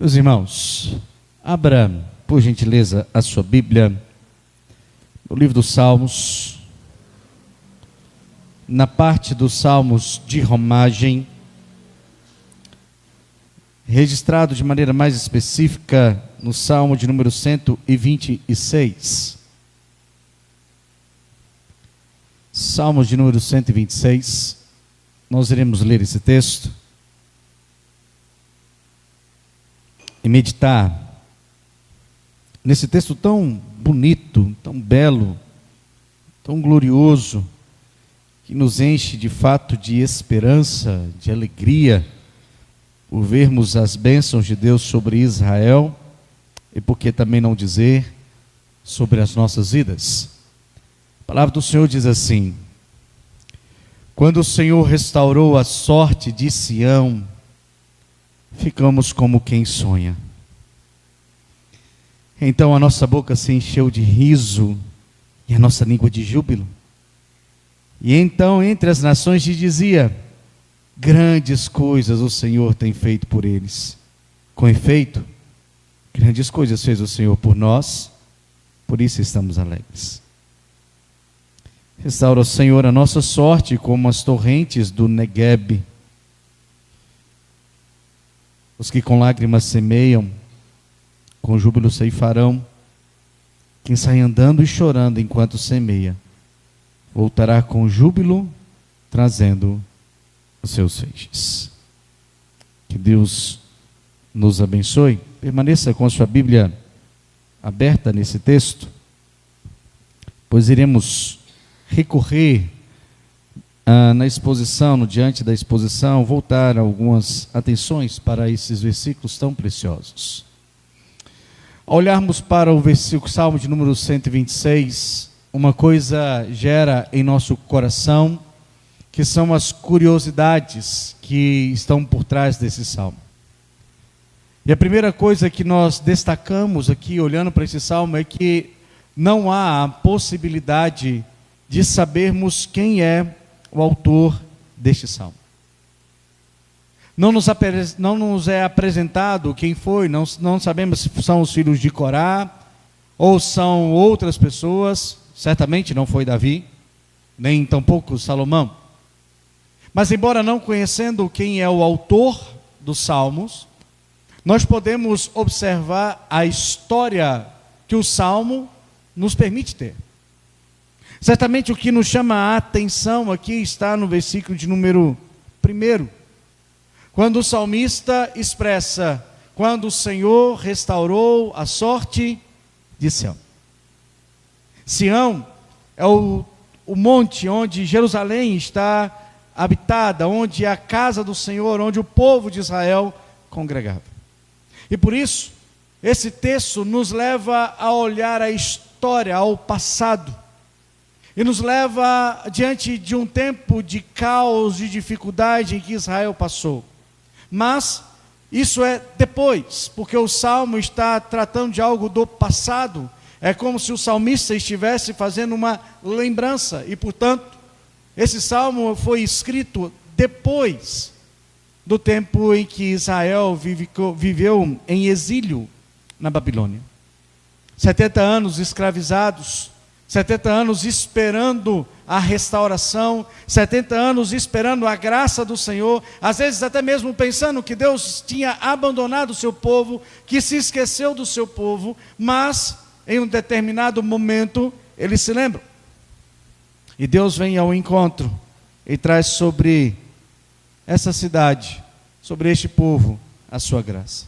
Meus irmãos, abra, por gentileza, a sua Bíblia, no livro dos Salmos, na parte dos Salmos de romagem, registrado de maneira mais específica no Salmo de número 126. Salmos de número 126, nós iremos ler esse texto e meditar nesse texto tão bonito, tão belo, tão glorioso, que nos enche de fato de esperança, de alegria, por vermos as bênçãos de Deus sobre Israel, e por que também não dizer sobre as nossas vidas. A palavra do Senhor diz assim: quando o Senhor restaurou a sorte de Sião, ficamos como quem sonha. Então a nossa boca se encheu de riso e a nossa língua de júbilo. E então entre as nações se dizia: grandes coisas o Senhor tem feito por eles. Com efeito, grandes coisas fez o Senhor por nós, por isso estamos alegres. Restaura o Senhor a nossa sorte como as torrentes do Neguebe. Os que com lágrimas semeiam, com júbilo ceifarão. Quem sai andando e chorando enquanto semeia, voltará com júbilo, trazendo os seus feixes. Que Deus nos abençoe. Permaneça com a sua Bíblia aberta nesse texto, pois iremos recorrer na exposição, diante da exposição, voltar algumas atenções para esses versículos tão preciosos. Ao olharmos para o versículo, Salmo de número 126, uma coisa gera em nosso coração, que são as curiosidades que estão por trás desse salmo. E a primeira coisa que nós destacamos aqui, olhando para esse salmo, é que não há a possibilidade de sabermos quem é o autor deste salmo. Não nos é apresentado quem foi, não sabemos se são os filhos de Corá, ou são outras pessoas. Certamente não foi Davi, nem tampouco Salomão. Mas embora não conhecendo quem é o autor dos salmos, nós podemos observar a história que o salmo nos permite ter. Certamente o que nos chama a atenção aqui está no versículo de número 1, quando o salmista expressa: quando o Senhor restaurou a sorte de Sião. Sião é o monte onde Jerusalém está habitada, onde é a casa do Senhor, onde o povo de Israel congregava. E por isso, esse texto nos leva a olhar a história, ao passado, e nos leva diante de um tempo de caos, de dificuldade em que Israel passou. Mas isso é depois, porque o Salmo está tratando de algo do passado. É como se o salmista estivesse fazendo uma lembrança, e portanto, esse salmo foi escrito depois do tempo em que Israel viveu em exílio na Babilônia. 70 anos escravizados, 70 anos esperando a restauração, 70 anos esperando a graça do Senhor, às vezes até mesmo pensando que Deus tinha abandonado o seu povo, que se esqueceu do seu povo, mas em um determinado momento eles se lembram. E Deus vem ao encontro e traz sobre essa cidade, sobre este povo, a sua graça.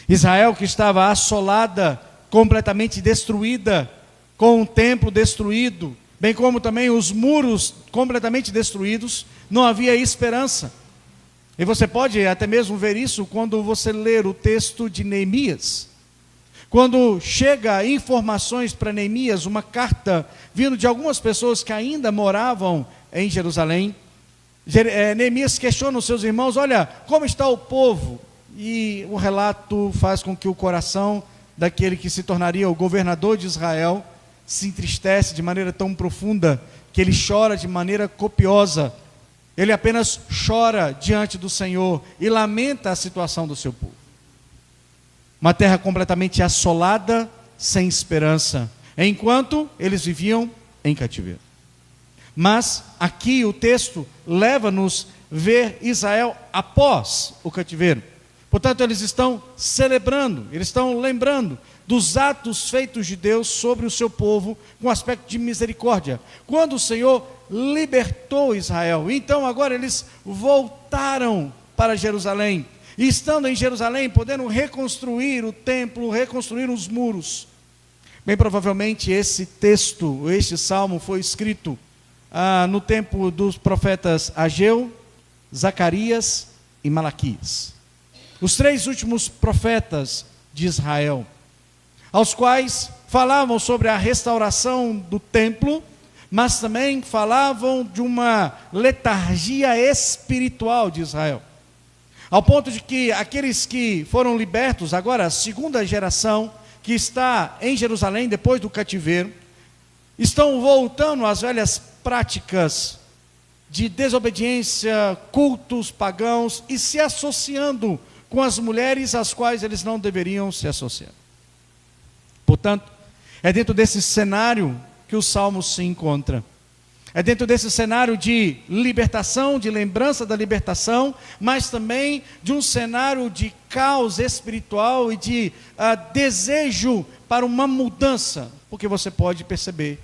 Israel, que estava assolada, completamente destruída, com o templo destruído, bem como também os muros completamente destruídos, não havia esperança. E você pode até mesmo ver isso quando você ler o texto de Neemias. Quando chega informações para Neemias, uma carta vindo de algumas pessoas que ainda moravam em Jerusalém, Neemias questiona os seus irmãos: olha, como está o povo? E o relato faz com que o coração daquele que se tornaria o governador de Israel se entristece de maneira tão profunda, que ele chora de maneira copiosa. Ele apenas chora diante do Senhor e lamenta a situação do seu povo. uma terra completamente assolada, sem esperança, enquanto eles viviam em cativeiro. Mas aqui o texto leva-nos a ver Israel após o cativeiro. Portanto, eles estão celebrando, eles estão lembrando dos atos feitos de Deus sobre o seu povo, com aspecto de misericórdia, quando o Senhor libertou Israel. Então agora eles voltaram para Jerusalém, e estando em Jerusalém, podendo reconstruir o templo, reconstruir os muros. Bem provavelmente esse texto, este salmo foi escrito no tempo dos profetas Ageu, Zacarias e Malaquias, os 3 últimos profetas de Israel, aos quais falavam sobre a restauração do templo, mas também falavam de uma letargia espiritual de Israel, ao ponto de que aqueles que foram libertos, agora a segunda geração, que está em Jerusalém depois do cativeiro, estão voltando às velhas práticas de desobediência, cultos pagãos, e se associando com as mulheres às quais eles não deveriam se associar. Portanto, é dentro desse cenário que o Salmo se encontra. É dentro desse cenário de libertação, de lembrança da libertação, mas também de um cenário de caos espiritual e de desejo para uma mudança. Porque você pode perceber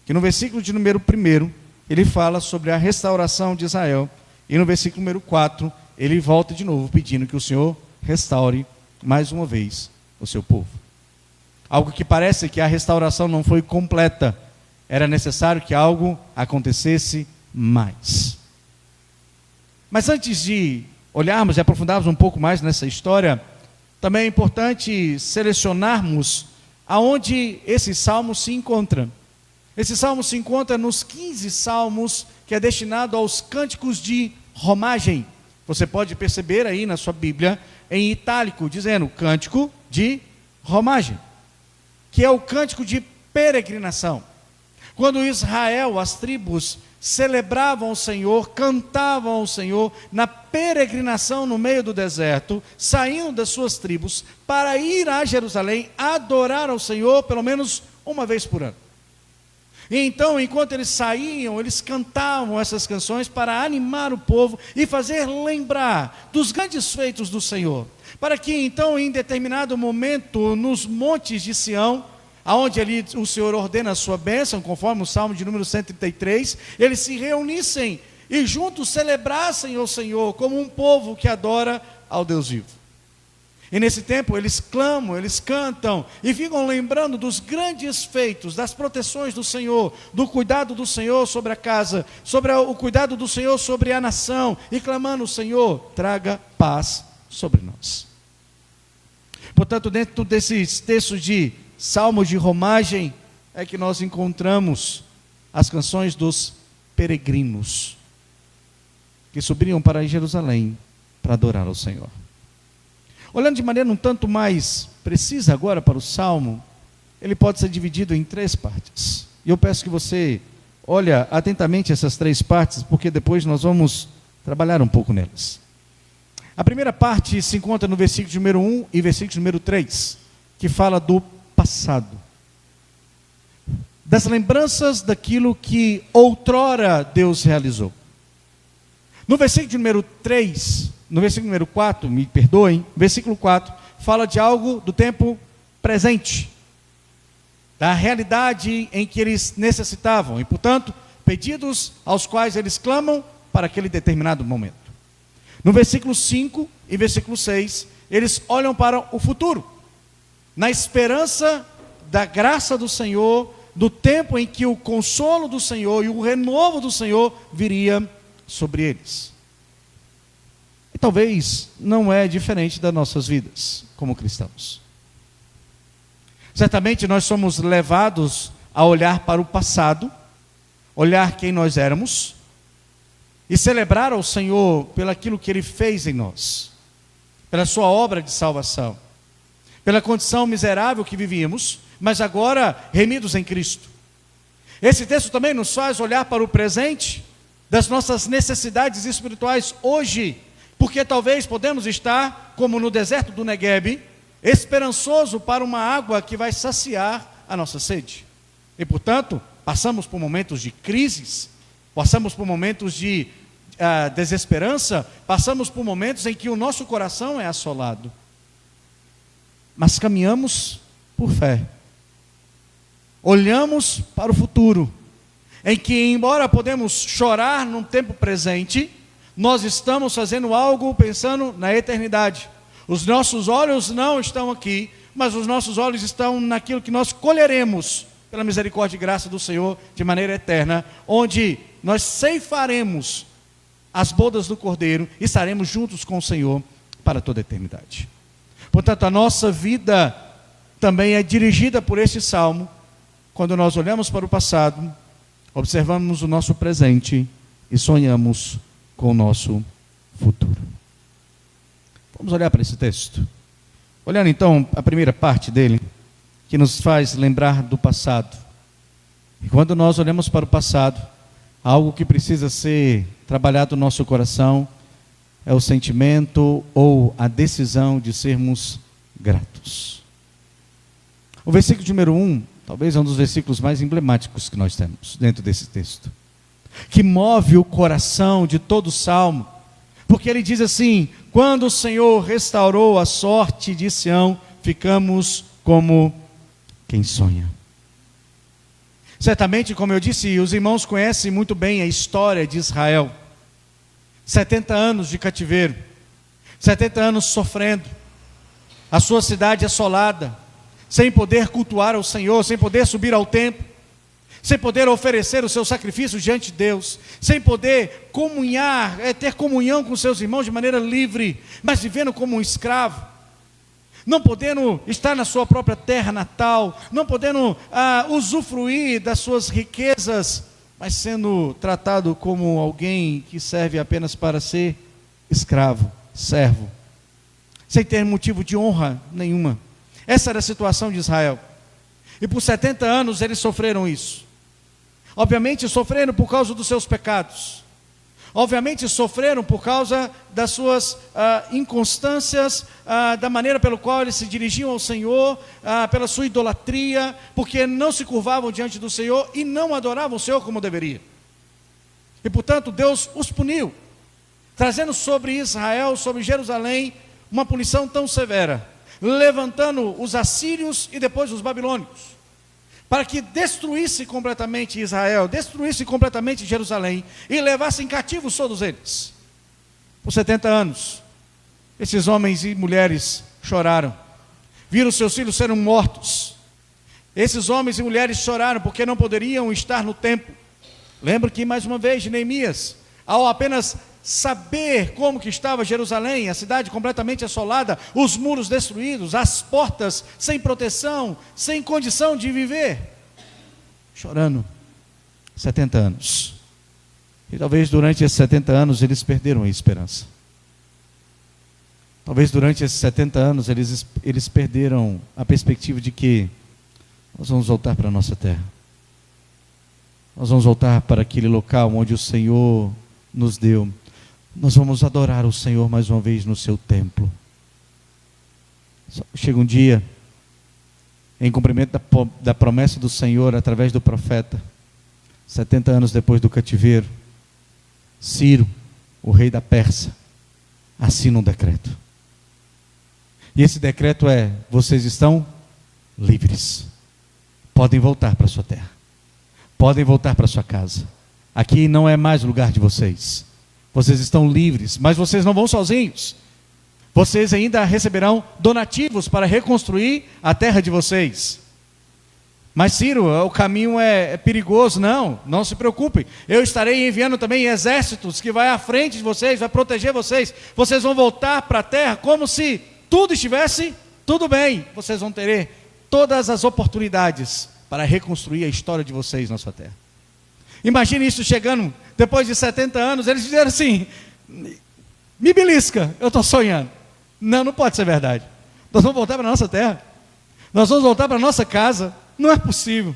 que no versículo de número 1, ele fala sobre a restauração de Israel, e no versículo número 4, ele volta de novo pedindo que o Senhor restaure mais uma vez o seu povo. Algo que parece que a restauração não foi completa, era necessário que algo acontecesse mais. Mas antes de olharmos e aprofundarmos um pouco mais nessa história, também é importante selecionarmos aonde esse salmo se encontra. Esse salmo se encontra nos 15 salmos que é destinado aos cânticos de romagem. Você pode perceber aí na sua Bíblia, em itálico, dizendo cântico de romagem, que é o cântico de peregrinação. Quando Israel, as tribos, celebravam o Senhor, cantavam ao Senhor, na peregrinação no meio do deserto, saíam das suas tribos para ir a Jerusalém, adorar ao Senhor pelo menos uma vez por ano. E então, enquanto eles saíam, eles cantavam essas canções para animar o povo e fazer lembrar dos grandes feitos do Senhor, para que então, em determinado momento, nos montes de Sião, aonde ali o Senhor ordena a sua bênção, conforme o Salmo de número 133, eles se reunissem e juntos celebrassem ao Senhor como um povo que adora ao Deus vivo. E nesse tempo eles clamam, eles cantam e ficam lembrando dos grandes feitos, das proteções do Senhor, do cuidado do Senhor sobre a casa, sobre o cuidado do Senhor sobre a nação, e clamando: Senhor, traga paz sobre nós. Portanto, dentro desses textos de salmos de romagem, é que nós encontramos as canções dos peregrinos, que subiam para Jerusalém para adorar ao Senhor. Olhando de maneira um tanto mais precisa agora para o Salmo, ele pode ser dividido em 3 partes. E eu peço que você olhe atentamente essas 3 partes, porque depois nós vamos trabalhar um pouco nelas. A primeira parte se encontra no versículo número 1 e versículo número 3, que fala do passado, das lembranças daquilo que outrora Deus realizou. No versículo número 3, no versículo número 4, me perdoem, versículo 4, fala de algo do tempo presente, da realidade em que eles necessitavam, e portanto, pedidos aos quais eles clamam para aquele determinado momento. No versículo 5 e versículo 6, eles olham para o futuro, na esperança da graça do Senhor, do tempo em que o consolo do Senhor e o renovo do Senhor viria sobre eles. E talvez não é diferente das nossas vidas como cristãos. Certamente nós somos levados a olhar para o passado, olhar quem nós éramos e celebrar ao Senhor pelaquilo que Ele fez em nós, pela sua obra de salvação, pela condição miserável que vivíamos, mas agora remidos em Cristo. Esse texto também nos faz olhar para o presente das nossas necessidades espirituais hoje, porque talvez podemos estar, como no deserto do Negueb, esperançoso para uma água que vai saciar a nossa sede. E, portanto, passamos por momentos de crises, passamos por momentos de desesperança, passamos por momentos em que o nosso coração é assolado. Mas caminhamos por fé. Olhamos para o futuro, em que, embora podemos chorar num tempo presente, nós estamos fazendo algo pensando na eternidade. Os nossos olhos não estão aqui, mas os nossos olhos estão naquilo que nós colheremos, pela misericórdia e graça do Senhor, de maneira eterna, onde nós ceifaremos as bodas do Cordeiro e estaremos juntos com o Senhor para toda a eternidade. Portanto, a nossa vida também é dirigida por este salmo, quando nós olhamos para o passado, observamos o nosso presente e sonhamos com o nosso futuro. Vamos olhar para esse texto. Olhando então a primeira parte dele, que nos faz lembrar do passado. E quando nós olhamos para o passado, algo que precisa ser trabalhado no nosso coração é o sentimento ou a decisão de sermos gratos. O versículo de número 1, talvez é um dos versículos mais emblemáticos que nós temos dentro desse texto, que move o coração de todo o salmo, porque ele diz assim: quando o Senhor restaurou a sorte de Sião, ficamos como quem sonha. Certamente, como eu disse, os irmãos conhecem muito bem a história de Israel. 70 anos de cativeiro, 70 anos sofrendo, a sua cidade assolada, sem poder cultuar ao Senhor, sem poder subir ao templo, sem poder oferecer o seu sacrifício diante de Deus, sem poder comunhar, ter comunhão com seus irmãos de maneira livre, mas vivendo como um escravo, não podendo estar na sua própria terra natal, não podendo usufruir das suas riquezas, mas sendo tratado como alguém que serve apenas para ser escravo, servo, sem ter motivo de honra nenhuma. Essa era a situação de Israel. E por 70 anos eles sofreram isso. Obviamente sofreram por causa dos seus pecados. Obviamente sofreram por causa das suas inconstâncias, da maneira pela qual eles se dirigiam ao Senhor, pela sua idolatria, porque não se curvavam diante do Senhor e não adoravam o Senhor como deveria. E portanto Deus os puniu, trazendo sobre Israel, sobre Jerusalém, uma punição tão severa, levantando os assírios e depois os babilônicos, para que destruísse completamente Israel, destruísse completamente Jerusalém e levassem cativos todos eles. Por 70 anos, esses homens e mulheres choraram, viram seus filhos serem mortos. Esses homens e mulheres choraram porque não poderiam estar no templo. Lembro que mais uma vez Neemias, ao apenas saber como que estava Jerusalém, a cidade completamente assolada, os muros destruídos, as portas sem proteção, sem condição de viver, chorando, 70 anos, e talvez durante esses 70 anos eles perderam a esperança, talvez durante esses 70 anos eles perderam a perspectiva de que nós vamos voltar para a nossa terra, nós vamos voltar para aquele local onde o Senhor nos deu. Nós vamos adorar o Senhor mais uma vez no seu templo. Chega um dia, em cumprimento da promessa do Senhor através do profeta, 70 anos depois do cativeiro, Ciro, o rei da Pérsia, assina um decreto. E esse decreto é: vocês estão livres, podem voltar para sua terra, podem voltar para sua casa, aqui não é mais lugar de vocês. Vocês estão livres, mas vocês não vão sozinhos. Vocês ainda receberão donativos para reconstruir a terra de vocês. Mas Ciro, o caminho é perigoso. Não se preocupem. Eu estarei enviando também exércitos que vai à frente de vocês, vai proteger vocês. Vocês vão voltar para a terra como se tudo estivesse tudo bem. Vocês vão ter todas as oportunidades para reconstruir a história de vocês na sua terra. Imagine isso chegando, depois de 70 anos, eles disseram assim: me belisca, eu estou sonhando. Não pode ser verdade. Nós vamos voltar para a nossa terra, nós vamos voltar para a nossa casa. Não é possível,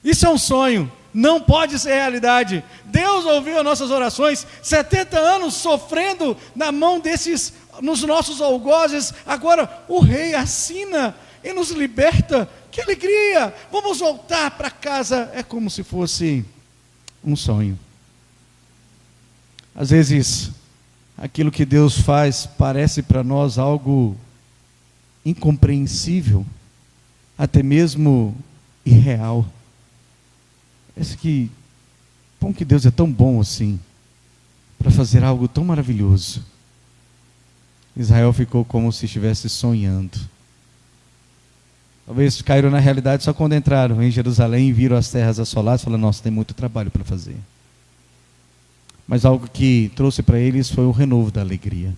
isso é um sonho, não pode ser realidade. Deus ouviu as nossas orações, 70 anos sofrendo na mão desses nos nossos algozes, agora o rei assina e nos liberta. Que alegria! Vamos voltar para casa. É como se fosse um sonho. Às vezes, aquilo que Deus faz parece para nós algo incompreensível, até mesmo irreal. Parece que, como que Deus é tão bom assim, para fazer algo tão maravilhoso. Israel ficou como se estivesse sonhando. Talvez caíram na realidade só quando entraram em Jerusalém e viram as terras assoladas e falaram, nossa, tem muito trabalho para fazer. Mas algo que trouxe para eles foi o renovo da alegria.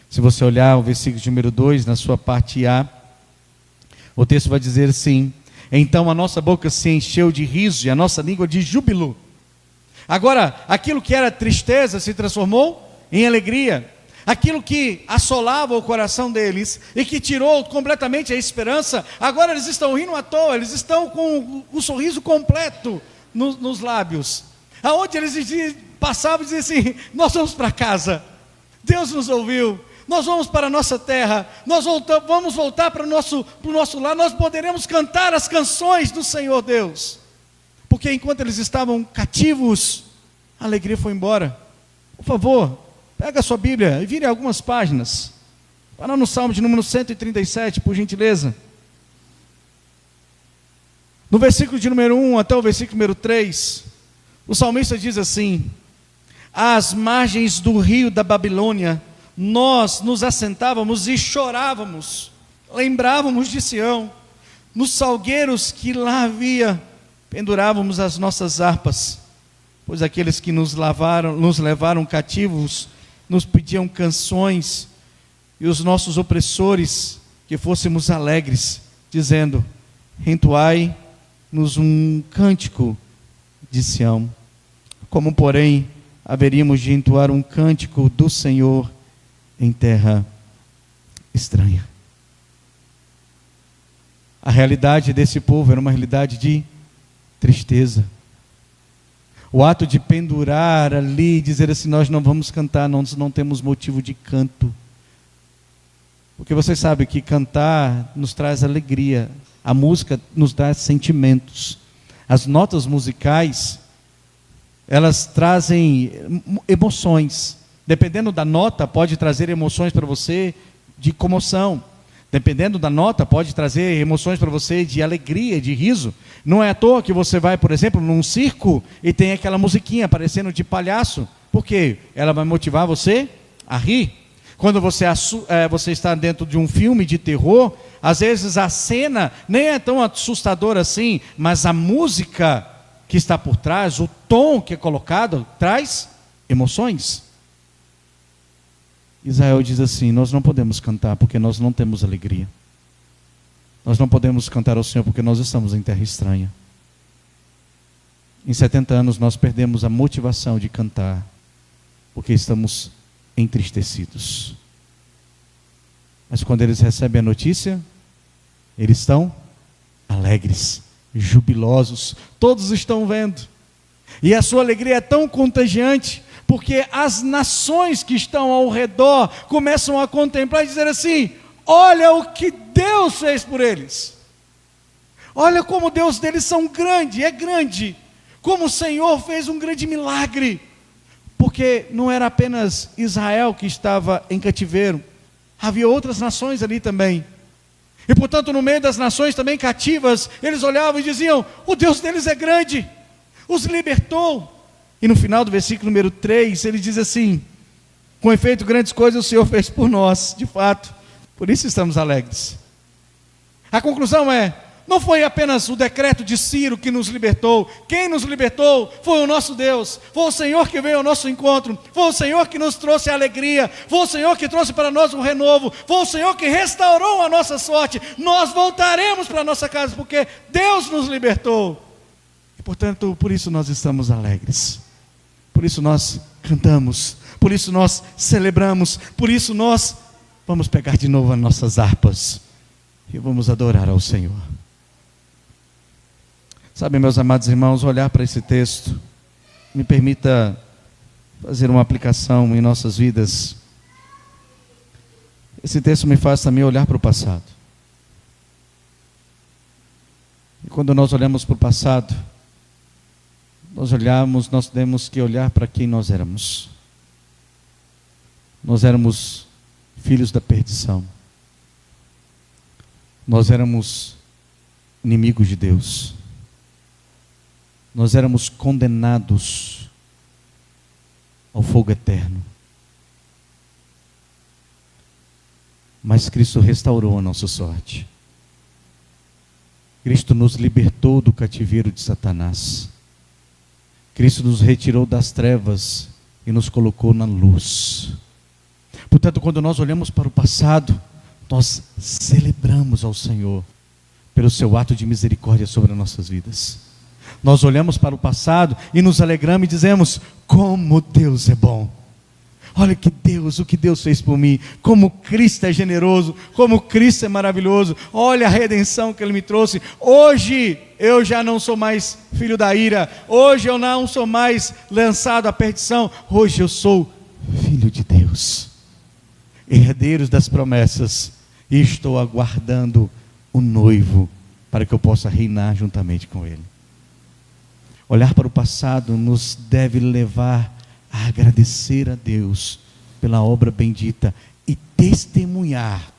Se você olhar o versículo de número 2, na sua parte A, o texto vai dizer assim: então a nossa boca se encheu de riso e a nossa língua de júbilo. Agora, aquilo que era tristeza se transformou em alegria. Aquilo que assolava o coração deles e que tirou completamente a esperança, agora eles estão rindo à toa, eles estão com o sorriso completo nos lábios. Aonde eles passavam e diziam assim: nós vamos para casa, Deus nos ouviu, nós vamos para a nossa terra, nós vamos voltar para o nosso lar, nós poderemos cantar as canções do Senhor Deus. Porque enquanto eles estavam cativos, a alegria foi embora. Por favor, pega a sua Bíblia e vire algumas páginas. Vai lá no Salmo de número 137, por gentileza. No versículo de número 1 até o versículo número 3, o salmista diz assim: às margens do rio da Babilônia, nós nos assentávamos e chorávamos, lembrávamos de Sião, nos salgueiros que lá havia, pendurávamos as nossas harpas, pois aqueles que nos levaram cativos, nos pediam canções, e os nossos opressores, que fôssemos alegres, dizendo: entoai-nos um cântico de Sião. Como, porém, haveríamos de entoar um cântico do Senhor em terra estranha? A realidade desse povo era uma realidade de tristeza. O ato de pendurar ali, dizer assim: nós não vamos cantar, nós não temos motivo de canto. Porque você sabe que cantar nos traz alegria, a música nos dá sentimentos. As notas musicais, elas trazem emoções. Dependendo da nota, pode trazer emoções para você de comoção. Dependendo da nota, pode trazer emoções para você de alegria, de riso. Não é à toa que você vai, por exemplo, num circo e tem aquela musiquinha aparecendo de palhaço. Por quê? Ela vai motivar você a rir. Quando você está dentro de um filme de terror, às vezes a cena nem é tão assustadora assim, mas a música que está por trás, o tom que é colocado, traz emoções. Israel diz assim: nós não podemos cantar porque nós não temos alegria. Nós não podemos cantar ao Senhor porque nós estamos em terra estranha. Em 70 anos nós perdemos a motivação de cantar porque estamos entristecidos. Mas quando eles recebem a notícia, eles estão alegres, jubilosos. Todos estão vendo. E a sua alegria é tão contagiante, porque as nações que estão ao redor começam a contemplar e dizer assim: olha o que Deus fez por eles. Olha como Deus deles é grande. Como o Senhor fez um grande milagre. Porque não era apenas Israel que estava em cativeiro. Havia outras nações ali também. E portanto, no meio das nações também cativas, eles olhavam e diziam: o Deus deles é grande, os libertou. E no final do versículo número 3, ele diz assim: com efeito, grandes coisas o Senhor fez por nós, de fato, por isso estamos alegres. A conclusão é: não foi apenas o decreto de Ciro que nos libertou. Quem nos libertou foi o nosso Deus. Foi o Senhor que veio ao nosso encontro. Foi o Senhor que nos trouxe a alegria. Foi o Senhor que trouxe para nós um renovo. Foi o Senhor que restaurou a nossa sorte. Nós voltaremos para a nossa casa porque Deus nos libertou. E portanto, por isso nós estamos alegres. Por isso nós cantamos. Por isso nós celebramos. Por isso nós vamos pegar de novo as nossas harpas e vamos adorar ao Senhor. Sabe, meus amados irmãos, olhar para esse texto me permita fazer uma aplicação em nossas vidas. Esse texto me faz também olhar para o passado. E quando nós olhamos para o passado, nós temos que olhar para quem nós éramos. Nós éramos filhos da perdição. Nós éramos inimigos de Deus. Nós éramos condenados ao fogo eterno. Mas Cristo restaurou a nossa sorte. Cristo nos libertou do cativeiro de Satanás. Cristo nos retirou das trevas e nos colocou na luz. Portanto, quando nós olhamos para o passado, nós celebramos ao Senhor pelo seu ato de misericórdia sobre as nossas vidas. Nós olhamos para o passado e nos alegramos e dizemos: como Deus é bom. Olha o que Deus fez por mim, como Cristo é generoso, como Cristo é maravilhoso, olha a redenção que Ele me trouxe. Hoje eu já não sou mais filho da ira, hoje eu não sou mais lançado à perdição, hoje eu sou filho de Deus, herdeiros das promessas, e estou aguardando o noivo, para que eu possa reinar juntamente com Ele. Olhar para o passado nos deve levar a agradecer a Deus pela obra bendita e testemunhar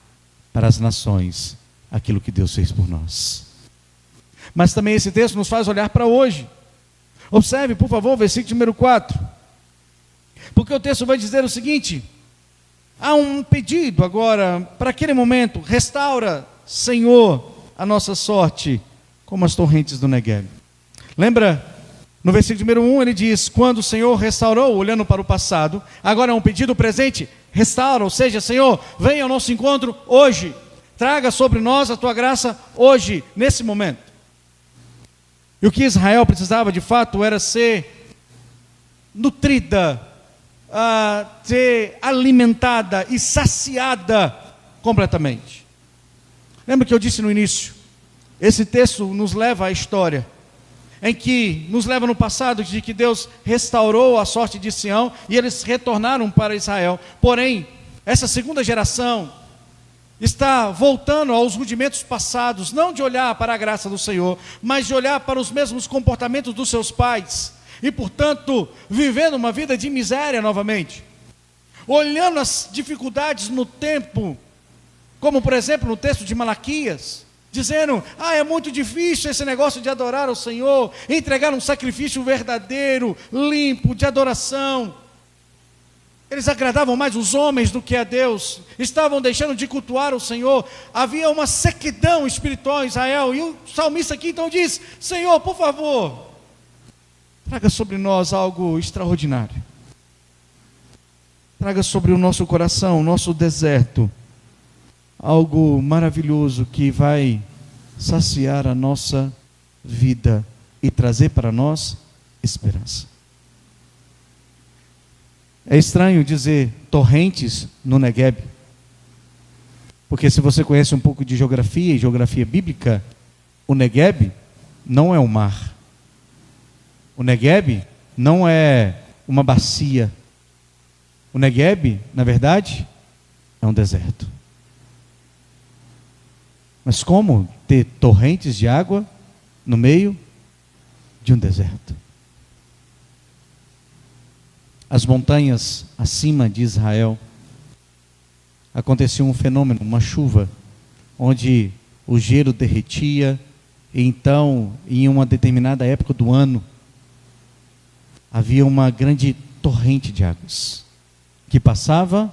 para as nações aquilo que Deus fez por nós. Mas também esse texto nos faz olhar para hoje. Observe, por favor, o versículo número 4. Porque o texto vai dizer o seguinte: há um pedido agora para aquele momento: restaura, Senhor, a nossa sorte, como as torrentes do Negueb. Lembra? No versículo número 1 ele diz: quando o Senhor restaurou, olhando para o passado, agora é um pedido presente, restaura, ou seja, Senhor, venha ao nosso encontro hoje, traga sobre nós a tua graça hoje, nesse momento. E o que Israel precisava de fato era ser nutrida, ser alimentada e saciada completamente. Lembra que eu disse no início, esse texto nos leva à história em que nos leva no passado de que Deus restaurou a sorte de Sião e eles retornaram para Israel. Porém, essa segunda geração está voltando aos rudimentos passados, não de olhar para a graça do Senhor, mas de olhar para os mesmos comportamentos dos seus pais e, portanto, vivendo uma vida de miséria novamente, olhando as dificuldades no tempo, como por exemplo no texto de Malaquias, dizendo: é muito difícil esse negócio de adorar ao Senhor, entregar um sacrifício verdadeiro, limpo, de adoração. Eles agradavam mais os homens do que a Deus, estavam deixando de cultuar o Senhor, havia uma sequidão espiritual em Israel, e o salmista aqui então diz: Senhor, por favor, traga sobre nós algo extraordinário, traga sobre o nosso coração, o nosso deserto, algo maravilhoso que vai saciar a nossa vida e trazer para nós esperança. É estranho dizer torrentes no Negueb, porque se você conhece um pouco de geografia e geografia bíblica, o Negueb não é um mar. O Negueb não é uma bacia. O Negueb, na verdade, é um deserto. Mas como ter torrentes de água no meio de um deserto? As montanhas acima de Israel, acontecia um fenômeno, uma chuva, onde o gelo derretia, e então, em uma determinada época do ano, havia uma grande torrente de águas, que passava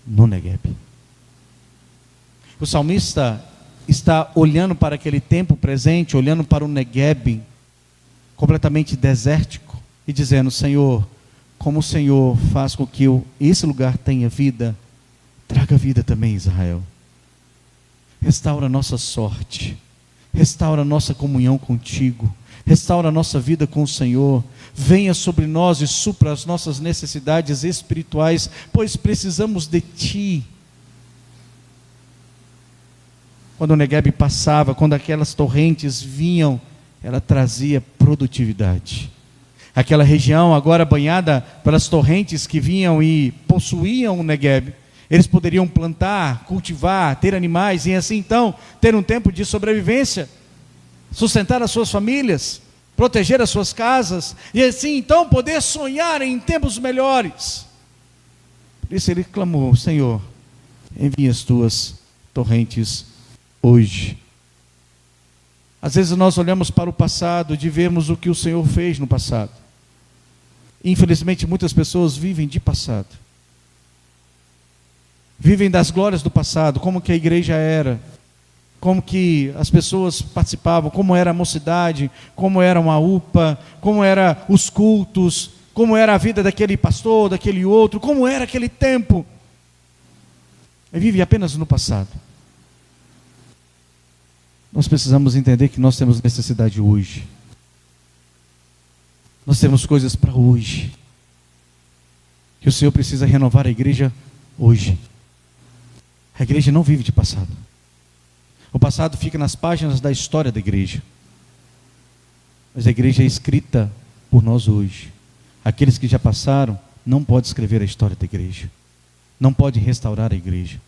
no Negueb. O salmista está olhando para aquele tempo presente, olhando para o Negueb, completamente desértico, e dizendo: Senhor, como o Senhor faz com que esse lugar tenha vida, traga vida também, Israel. Restaura a nossa sorte, restaura a nossa comunhão contigo, restaura a nossa vida com o Senhor, venha sobre nós e supra as nossas necessidades espirituais, pois precisamos de Ti. Quando o Negueb passava, quando aquelas torrentes vinham, ela trazia produtividade. Aquela região agora banhada pelas torrentes que vinham e possuíam o Negueb, Eles poderiam plantar, cultivar, ter animais e assim então ter um tempo de sobrevivência, sustentar as suas famílias, proteger as suas casas e assim então poder sonhar em tempos melhores. Por isso ele clamou: Senhor, envia as tuas torrentes hoje. Às vezes nós olhamos para o passado e vemos o que o Senhor fez no passado. Infelizmente muitas pessoas vivem de passado. Vivem das glórias do passado, como que a igreja era, como que as pessoas participavam, como era a mocidade, como era uma UPA, como eram os cultos, como era a vida daquele pastor, daquele outro, como era aquele tempo. E vive apenas no passado. Nós precisamos entender que nós temos necessidade hoje. Nós temos coisas para hoje. Que o Senhor precisa renovar a igreja hoje. A igreja não vive de passado. O passado fica nas páginas da história da igreja. Mas a igreja é escrita por nós hoje. Aqueles que já passaram não podem escrever a história da igreja. Não podem restaurar a igreja.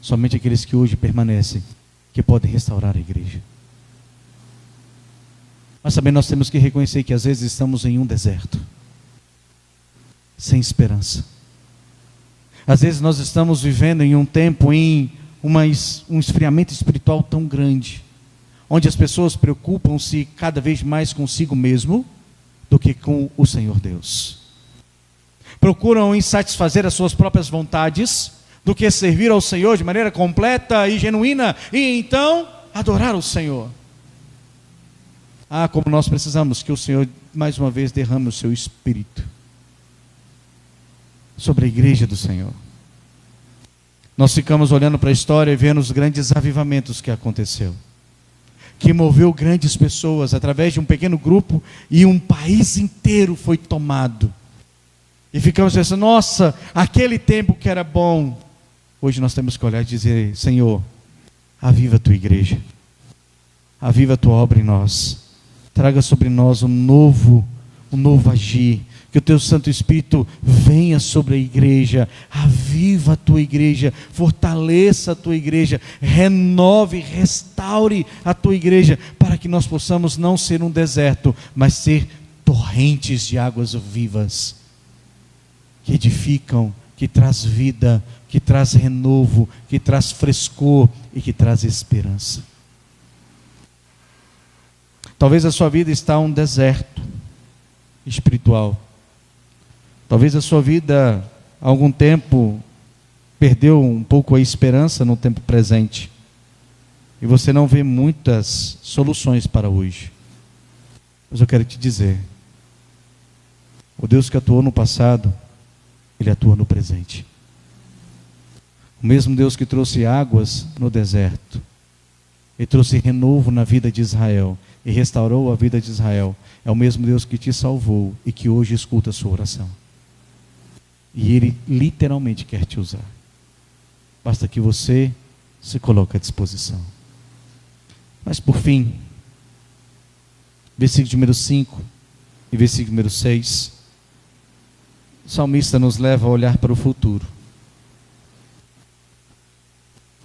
Somente aqueles que hoje permanecem que podem restaurar a igreja. Mas também nós temos que reconhecer que às vezes estamos em um deserto, sem esperança. Às vezes nós estamos vivendo em um tempo, em um esfriamento espiritual tão grande, onde as pessoas preocupam-se cada vez mais consigo mesmo do que com o Senhor Deus. Procuram satisfazer as suas próprias vontades do que servir ao Senhor de maneira completa e genuína e então adorar o Senhor. Como nós precisamos que o Senhor mais uma vez derrame o seu Espírito sobre a igreja do Senhor. Nós ficamos olhando para a história e vendo os grandes avivamentos que aconteceu, que moveu grandes pessoas através de um pequeno grupo e um país inteiro foi tomado. E ficamos pensando: nossa, aquele tempo que era bom. Hoje nós temos que olhar e dizer: Senhor, aviva a tua igreja, aviva a tua obra em nós, traga sobre nós um novo agir, que o teu Santo Espírito venha sobre a igreja, aviva a tua igreja, fortaleça a tua igreja, renove, restaure a tua igreja, para que nós possamos não ser um deserto, mas ser torrentes de águas vivas, que edificam, que traz vida, que traz renovo, que traz frescor e que traz esperança. Talvez a sua vida está um deserto espiritual. Talvez a sua vida, há algum tempo, perdeu um pouco a esperança no tempo presente. E você não vê muitas soluções para hoje. Mas eu quero te dizer, o Deus que atuou no passado, Ele atua no presente. O mesmo Deus que trouxe águas no deserto, e trouxe renovo na vida de Israel, e restaurou a vida de Israel, é o mesmo Deus que te salvou e que hoje escuta a sua oração. E Ele literalmente quer te usar. Basta que você se coloque à disposição. Mas por fim, versículo número 5 e versículo número 6, o salmista nos leva a olhar para o futuro.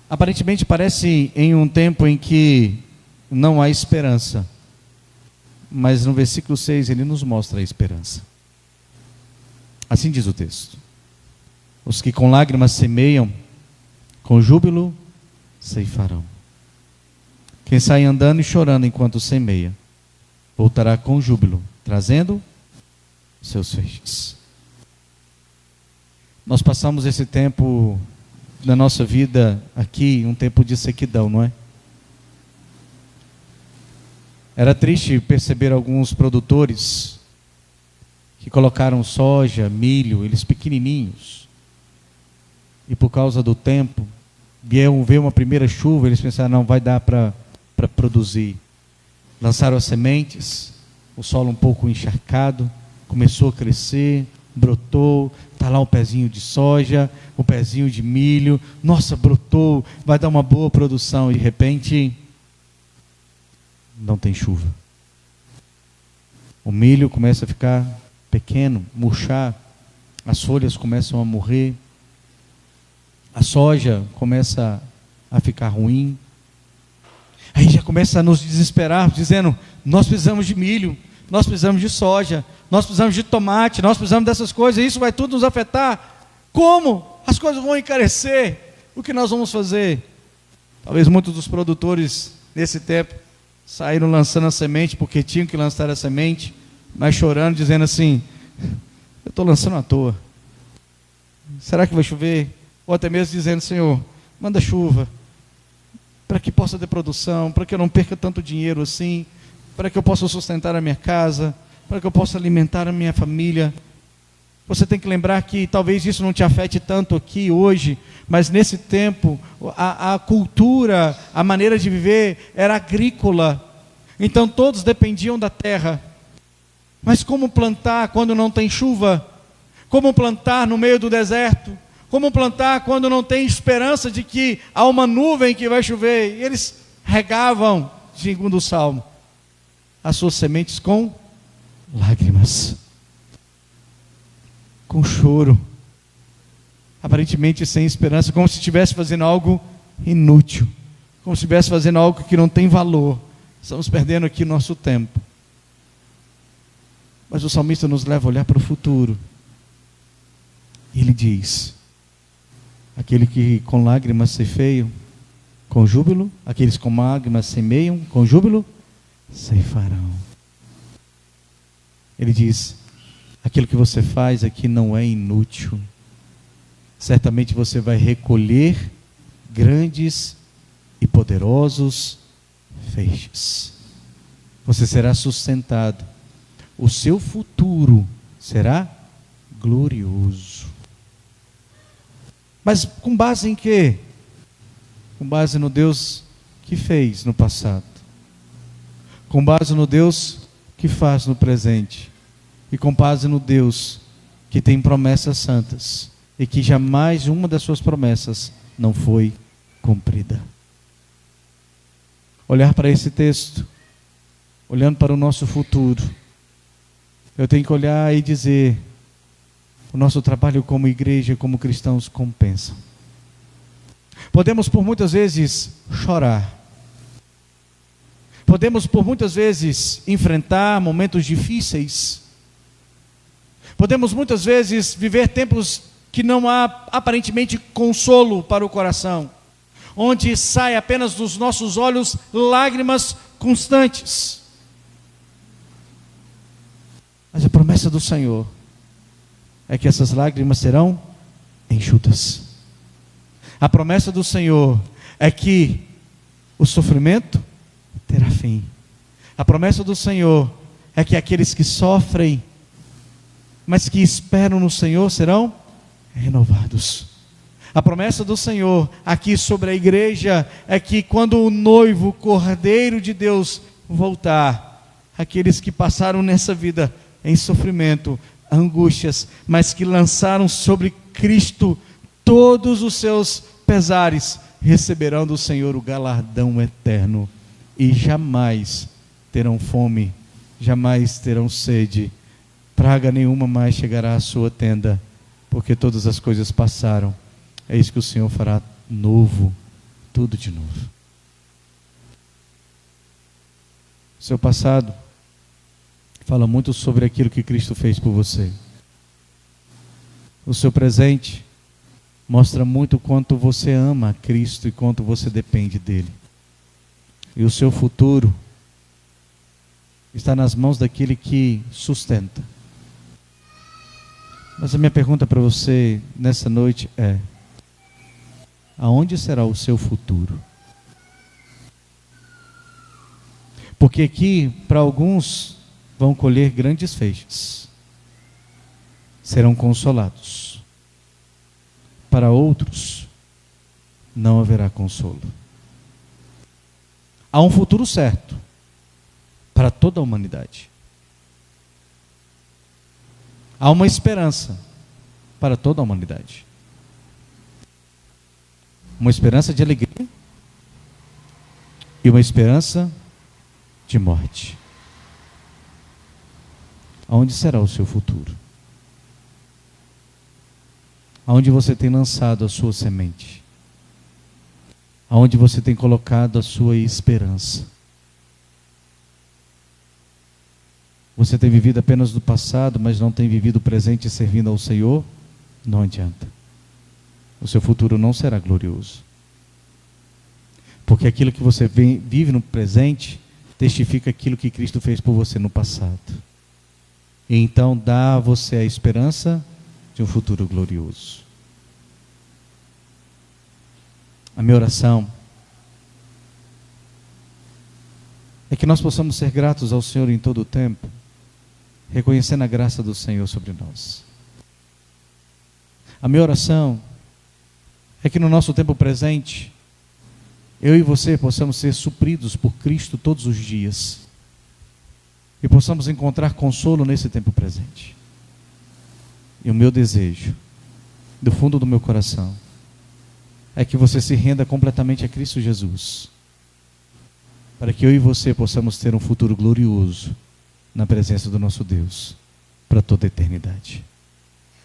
Aparentemente parece em um tempo em que não há esperança, mas no versículo 6 ele nos mostra a esperança. Assim diz o texto: os que com lágrimas semeiam, com júbilo ceifarão. Quem sai andando e chorando enquanto semeia, voltará com júbilo, trazendo seus feixes. Nós passamos esse tempo da nossa vida aqui, um tempo de sequidão, não é? Era triste perceber alguns produtores que colocaram soja, milho, eles pequenininhos, e por causa do tempo, veio uma primeira chuva, eles pensaram: não vai dar para produzir. Lançaram as sementes, o solo um pouco encharcado, começou a crescer, brotou, está lá um pezinho de soja, um pezinho de milho, nossa, brotou, vai dar uma boa produção, e de repente não tem chuva. O milho começa a ficar pequeno, murchar, as folhas começam a morrer, a soja começa a ficar ruim. Aí já começa a nos desesperar, dizendo: nós precisamos de milho, nós precisamos de soja, nós precisamos de tomate, nós precisamos dessas coisas, isso vai tudo nos afetar. Como? As coisas vão encarecer. O que nós vamos fazer? Talvez muitos dos produtores nesse tempo saíram lançando a semente porque tinham que lançar a semente, mas chorando, dizendo assim: eu estou lançando à toa. Será que vai chover? Ou até mesmo dizendo: Senhor, manda chuva, para que possa ter produção, para que eu não perca tanto dinheiro assim, para que eu possa sustentar a minha casa, para que eu possa alimentar a minha família. Você tem que lembrar que talvez isso não te afete tanto aqui hoje, mas nesse tempo a cultura, a maneira de viver era agrícola. Então todos dependiam da terra. Mas como plantar quando não tem chuva? Como plantar no meio do deserto? Como plantar quando não tem esperança de que há uma nuvem que vai chover? E eles regavam, segundo o Salmo, as suas sementes com lágrimas, com choro, aparentemente sem esperança, como se estivesse fazendo algo inútil, como se estivesse fazendo algo que não tem valor. Estamos perdendo aqui o nosso tempo. Mas o salmista nos leva a olhar para o futuro. E ele diz: aquele que com lágrimas ceifeiam, com júbilo, aqueles com lágrimas semeiam, com júbilo ceifarão. Ele diz: aquilo que você faz aqui não é inútil. Certamente você vai recolher grandes e poderosos feixes. Você será sustentado. O seu futuro será glorioso. Mas com base em quê? Com base no Deus que fez no passado. Com base no Deus que faz no presente. E com base no Deus que tem promessas santas e que jamais uma das suas promessas não foi cumprida. Olhar para esse texto, olhando para o nosso futuro, eu tenho que olhar e dizer: o nosso trabalho como igreja, como cristãos, compensa. Podemos por muitas vezes chorar, podemos por muitas vezes enfrentar momentos difíceis, podemos muitas vezes viver tempos que não há aparentemente consolo para o coração, onde sai apenas dos nossos olhos lágrimas constantes. Mas a promessa do Senhor é que essas lágrimas serão enxutas. A promessa do Senhor é que o sofrimento terá fim. A promessa do Senhor é que aqueles que sofrem, mas que esperam no Senhor, serão renovados. A promessa do Senhor aqui sobre a igreja é que quando o noivo, o Cordeiro de Deus, voltar, aqueles que passaram nessa vida em sofrimento, angústias, mas que lançaram sobre Cristo todos os seus pesares, receberão do Senhor o galardão eterno e jamais terão fome, jamais terão sede, praga nenhuma mais chegará à sua tenda, porque todas as coisas passaram. É isso que o Senhor fará novo, tudo de novo. O seu passado fala muito sobre aquilo que Cristo fez por você. O seu presente mostra muito quanto você ama a Cristo e quanto você depende dele. E o seu futuro está nas mãos daquele que sustenta. Mas a minha pergunta para você nessa noite é: aonde será o seu futuro? Porque aqui, para alguns, vão colher grandes feixes, serão consolados. Para outros, não haverá consolo. Há um futuro certo para toda a humanidade. Há uma esperança para toda a humanidade. Uma esperança de alegria e uma esperança de morte. Aonde será o seu futuro? aonde você tem lançado a sua semente, aonde você tem colocado a sua esperança. Você tem vivido apenas do passado, mas não tem vivido o presente servindo ao Senhor? Não adianta. O seu futuro não será glorioso. Porque aquilo que você vive no presente testifica aquilo que Cristo fez por você no passado. E então dá a você a esperança de um futuro glorioso. A minha oração é que nós possamos ser gratos ao Senhor em todo o tempo, reconhecendo a graça do Senhor sobre nós. A minha oração é que no nosso tempo presente, eu e você possamos ser supridos por Cristo todos os dias e possamos encontrar consolo nesse tempo presente. E o meu desejo, do fundo do meu coração, é que você se renda completamente a Cristo Jesus, para que eu e você possamos ter um futuro glorioso na presença do nosso Deus, para toda a eternidade.